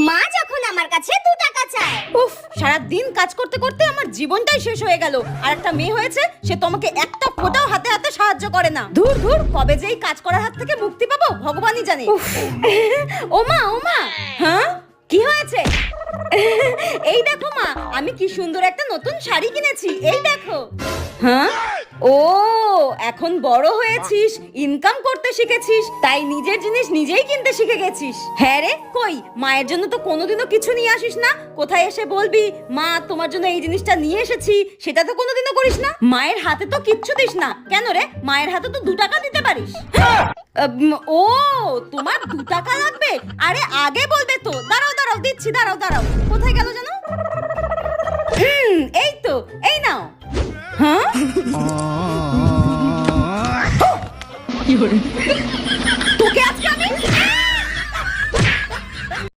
মা যখন আমার কাছে 2 টাকা চায়। উফ, সারা দিন কাজ করতে করতে আমার জীবনটাই শেষ হয়ে গেল। আর একটা মেয়ে হয়েছে, সে তোমাকে একটা ফোঁটাও হাতে হাতে সাহায্য করে না। ধুর ধুর, কবে যে এই কাজ করার হাত থেকে মুক্তি পাবো ভগবানই জানে। ওমা ওমা, হ্যাঁ কি হয়েছে? এই দেখো মা, আমি কি সুন্দর একটা নতুন শাড়ি কিনেছি, এই দেখো। হ্যাঁ, ও এখন বড় হয়েছিস, ইনকাম করতে শিখেছিস, তাই নিজের জিনিস নিজেই কিনতে শিখে গেছিস। হ্যাঁ রে, কই মায়ের জন্য তো কোনোদিনও কিছু নিয়ে আসিস না। কোথায় এসে বলবি মা তোমার জন্য এই জিনিসটা নিয়ে এসেছি, সেটা তো কোনোদিনও করিস না। মায়ের হাতে তো কিচ্ছু দিস না কেন রে? মায়ের হাতে তো 2 টাকা দিতে পারিস। ও, তোমার 2 টাকা লাগবে? আরে আগে বলবে তো। দাঁড়াও দাঁড়াও, দিচ্ছি, দাঁড়াও দাঁড়াও। কোথায় গেল জানো?